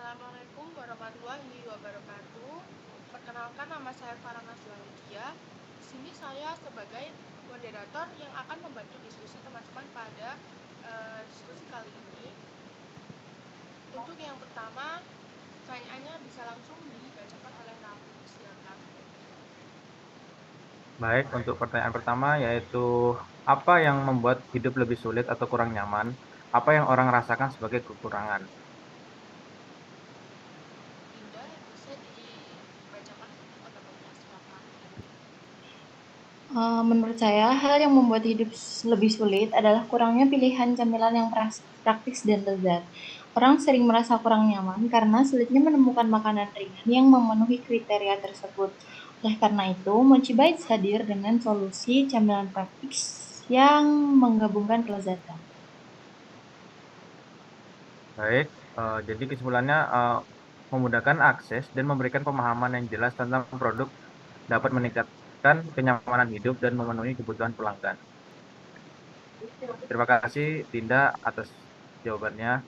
Assalamualaikum warahmatullahi wabarakatuh. Perkenalkan, nama saya Farana Zulandia. Di sini saya sebagai moderator yang akan membantu diskusi teman-teman pada diskusi kali ini. Untuk yang pertama, pertanyaannya bisa langsung dibacakan oleh Raffi. Silakan. Baik, untuk pertanyaan pertama yaitu apa yang membuat hidup lebih sulit atau kurang nyaman? Apa yang orang rasakan sebagai kekurangan? Dinda, bisa dibacakan pendapatnya. Silakan. Menurut saya, hal yang membuat hidup lebih sulit adalah kurangnya pilihan camilan yang praktis dan lezat. Orang sering merasa kurang nyaman karena sulitnya menemukan makanan ringan yang memenuhi kriteria tersebut. Oleh karena itu, Mochi Bites hadir dengan solusi camilan praktis yang menggabungkan kelezatan. Baik, jadi kesimpulannya memudahkan akses dan memberikan pemahaman yang jelas tentang produk dapat meningkatkan kenyamanan hidup dan memenuhi kebutuhan pelanggan. Terima kasih Dinda atas jawabannya.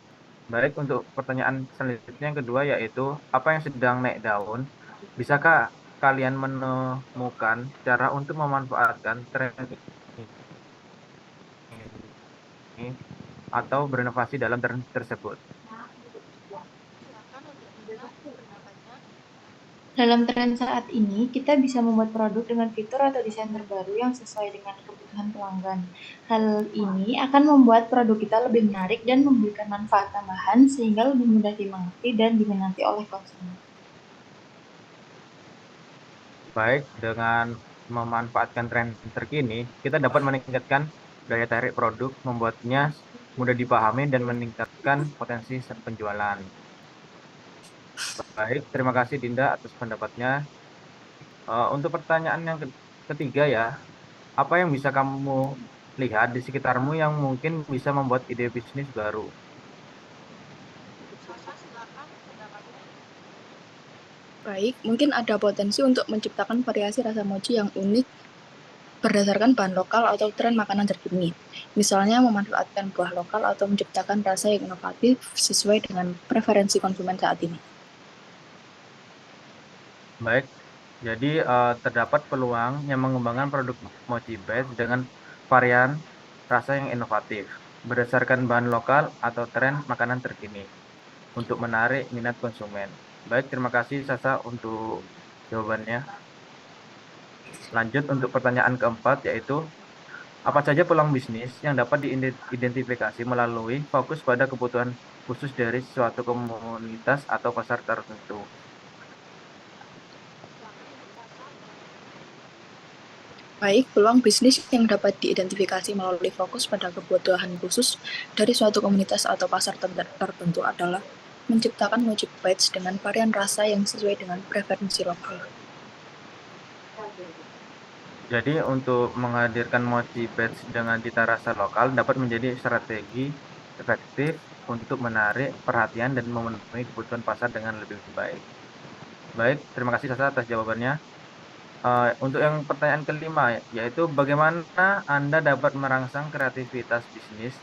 Baik, untuk pertanyaan selanjutnya yang kedua yaitu apa yang sedang naik daun? Bisakah kalian menemukan cara untuk memanfaatkan tren ini atau berinovasi dalam tren tersebut? Silakan untuk Dinda, pendapatnya. Dalam tren saat ini, kita bisa membuat produk dengan fitur atau desain terbaru yang sesuai dengan kebutuhan pelanggan. Hal ini akan membuat produk kita lebih menarik dan memberikan manfaat tambahan sehingga lebih mudah dimengerti dan diminati oleh konsumen. Baik, dengan memanfaatkan tren terkini, kita dapat meningkatkan daya tarik produk, membuatnya mudah dipahami dan meningkatkan potensi penjualan. Baik, terima kasih Dinda atas pendapatnya. Untuk pertanyaan yang ketiga ya, apa yang bisa kamu lihat di sekitarmu yang mungkin bisa membuat ide bisnis baru? Sasa, silakan pendapatnya. Baik, mungkin ada potensi untuk menciptakan variasi rasa mochi yang unik berdasarkan bahan lokal atau tren makanan terkini. Misalnya memanfaatkan buah lokal atau menciptakan rasa yang inovatif sesuai dengan preferensi konsumen saat ini. Baik, jadi terdapat peluang yang mengembangkan produk Mochi Base dengan varian rasa yang inovatif berdasarkan bahan lokal atau tren makanan terkini untuk menarik minat konsumen. Baik, terima kasih Sasa untuk jawabannya. Lanjut untuk pertanyaan keempat yaitu apa saja peluang bisnis yang dapat diidentifikasi melalui fokus pada kebutuhan khusus dari suatu komunitas atau pasar tertentu. Silakan untuk Sasa. Baik, peluang bisnis yang dapat diidentifikasi melalui fokus pada kebutuhan khusus dari suatu komunitas atau pasar tertentu adalah menciptakan mochi bites dengan varian rasa yang sesuai dengan preferensi lokal. Jadi untuk menghadirkan mochi batch dengan cita rasa lokal dapat menjadi strategi efektif untuk menarik perhatian dan memenuhi kebutuhan pasar dengan lebih baik. Baik, terima kasih Sasa atas jawabannya. Untuk yang pertanyaan kelima, yaitu bagaimana Anda dapat merangsang kreativitas bisnis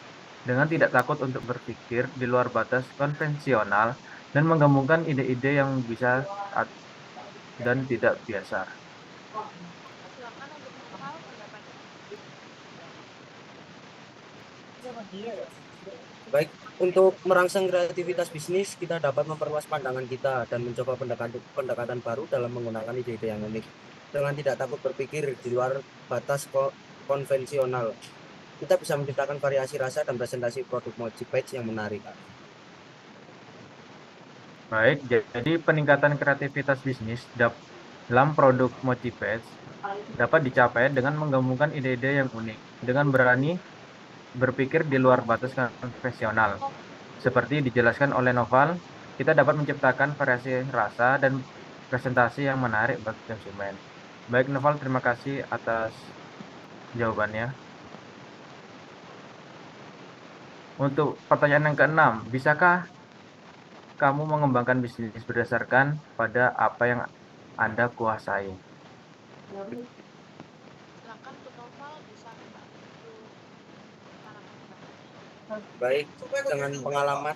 dengan tidak takut untuk berpikir di luar batas konvensional dan menggabungkan ide-ide yang bisa dan tidak biasa. Silakan untuk Noval, pendapatnya. Baik, untuk merangsang kreativitas bisnis, kita dapat memperluas pandangan kita dan mencoba pendekatan baru dalam menggunakan ide-ide yang unik. Dengan tidak takut berpikir di luar batas konvensional, kita bisa menciptakan variasi rasa dan presentasi produk Mochi Page yang menarik. Baik, jadi peningkatan kreativitas bisnis dalam produk Mochi Pets dapat dicapai dengan menggabungkan ide-ide yang unik, dengan berani berpikir di luar batas konvensional. Seperti dijelaskan oleh Noval, kita dapat menciptakan variasi rasa dan presentasi yang menarik bagi konsumen. Baik, Noval, terima kasih atas jawabannya. Untuk pertanyaan yang keenam, bisakah kamu mengembangkan bisnis berdasarkan pada apa yang Anda kuasai? Silakan untuk Noval, bisa membantu utarakan pendapatnya. Baik, dengan pengalaman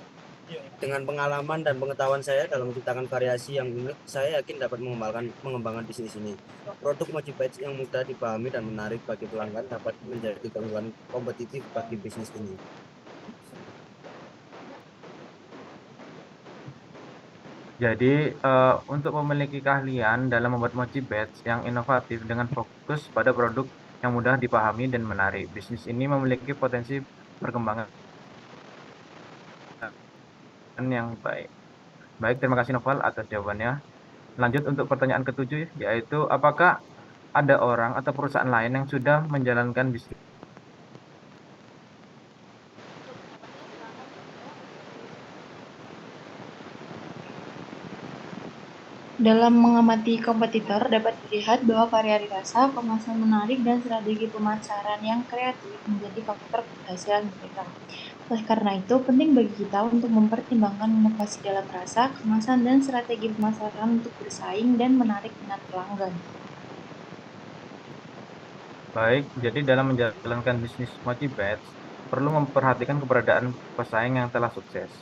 Dengan pengalaman dan pengetahuan saya dalam menciptakan variasi yang unik, saya yakin dapat mengembangkan bisnis ini. Produk Mochi Bites yang mudah dipahami dan menarik bagi pelanggan dapat menjadi keunggulan kompetitif bagi bisnis ini. Jadi, untuk memiliki keahlian dalam membuat mochi batch yang inovatif dengan fokus pada produk yang mudah dipahami dan menarik, bisnis ini memiliki potensi perkembangan yang baik. Baik, terima kasih Noval atas jawabannya. Lanjut untuk pertanyaan ketujuh, yaitu apakah ada orang atau perusahaan lain yang sudah menjalankan bisnis? Dalam mengamati kompetitor, dapat dilihat bahwa variasi rasa, kemasan menarik, dan strategi pemasaran yang kreatif menjadi faktor keberhasilan mereka. Oleh karena itu, penting bagi kita untuk mempertimbangkan inovasi dalam rasa, kemasan, dan strategi pemasaran untuk bersaing dan menarik minat pelanggan. Baik, jadi dalam menjalankan bisnis mochi batch, perlu memperhatikan keberadaan pesaing yang telah sukses.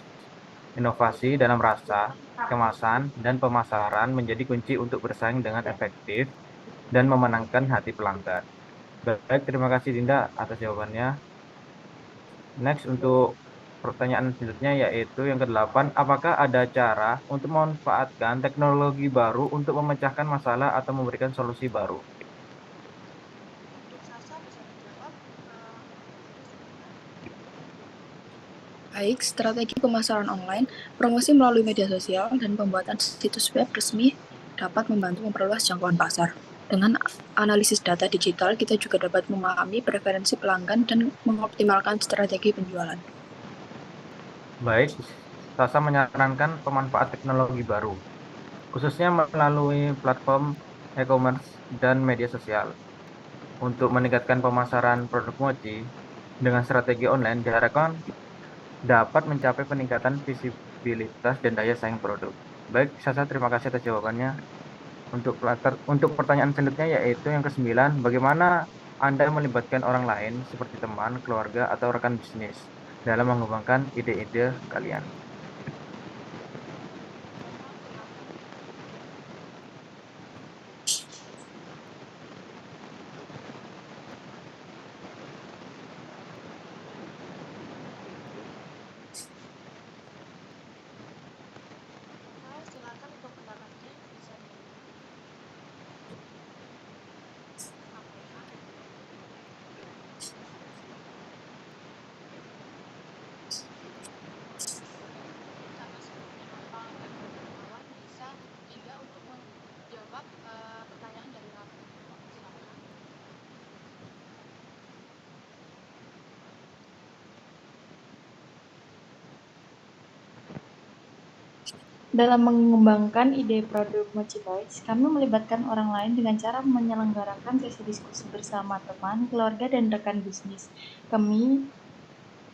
Inovasi dalam rasa, kemasan, dan pemasaran menjadi kunci untuk bersaing dengan efektif dan memenangkan hati pelanggan. Baik, terima kasih Dinda atas jawabannya. Next untuk pertanyaan selanjutnya yaitu yang ke-8, apakah ada cara untuk memanfaatkan teknologi baru untuk memecahkan masalah atau memberikan solusi baru? Untuk Sasa bisa dijawab. Baik, strategi pemasaran online, promosi melalui media sosial, dan pembuatan situs web resmi dapat membantu memperluas jangkauan pasar. Dengan analisis data digital, kita juga dapat memahami preferensi pelanggan dan mengoptimalkan strategi penjualan. Baik, Sasa menyarankan pemanfaat teknologi baru, khususnya melalui platform e-commerce dan media sosial. Untuk meningkatkan pemasaran produk mochi dengan strategi online diharapkan dapat mencapai peningkatan visibilitas dan daya saing produk. Baik, Sasa, terima kasih atas jawabannya. Untuk pertanyaan selanjutnya yaitu yang ke-9, bagaimana Anda melibatkan orang lain seperti teman, keluarga, atau rekan bisnis dalam mengembangkan ide-ide kalian? Silakan untuk pendapatnya bisa disampaikan. Karena sebelumnya Nopal dan kawan-kawan bisa juga untuk menjawab pertanyaan dari Rafa. Silakan. Dalam mengembangkan ide produk Mochi Bites, kami melibatkan orang lain dengan cara menyelenggarakan sesi diskusi bersama teman, keluarga, dan rekan bisnis. Kami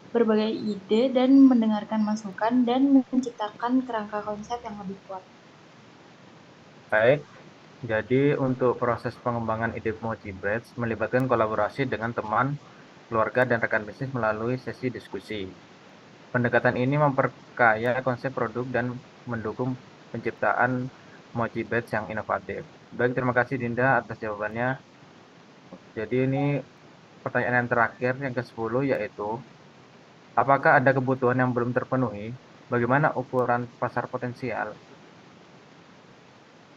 berbagai ide dan mendengarkan masukan dan menciptakan kerangka konsep yang lebih kuat. Baik, jadi untuk proses pengembangan ide Mochi Breads melibatkan kolaborasi dengan teman, keluarga, dan rekan bisnis melalui sesi diskusi. Pendekatan ini memperkaya konsep produk dan mendukung penciptaan Mochi Batch yang inovatif. Baik, terima kasih Dinda atas jawabannya. Jadi ini pertanyaan yang terakhir, yang ke-10, yaitu apakah ada kebutuhan yang belum terpenuhi? Bagaimana ukuran pasar potensial?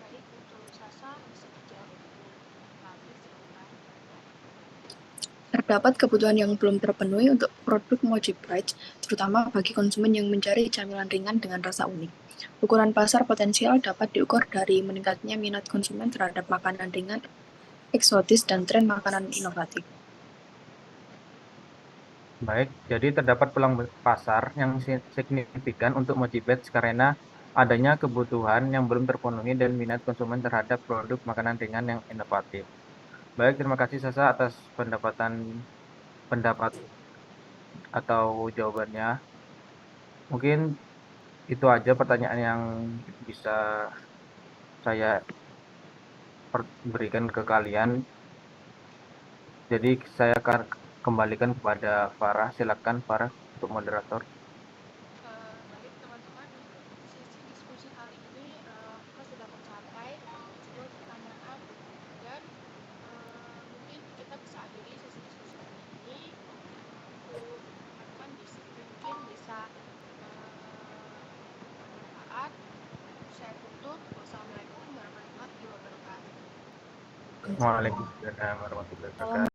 Baik, untuk Sasa bisa dijawab dulu. Lalu silakan. Terdapat kebutuhan yang belum terpenuhi untuk produk Mochi Bites, terutama bagi konsumen yang mencari camilan ringan dengan rasa unik. Ukuran pasar potensial dapat diukur dari meningkatnya minat konsumen terhadap makanan ringan, eksotis, dan tren makanan inovatif. Baik, jadi terdapat peluang pasar yang signifikan untuk Mochi Batch karena adanya kebutuhan yang belum terpenuhi dan minat konsumen terhadap produk makanan ringan yang inovatif. Baik, terima kasih Sasa atas pendapat atau jawabannya. Mungkin itu aja pertanyaan yang bisa saya berikan ke kalian. Jadi saya akan kembalikan kepada Farah. Silakan Farah untuk moderator. Baik, Wassalamualaikum warahmatullahi wabarakatuh. Waalaikumsalam warahmatullahi wabarakatuh.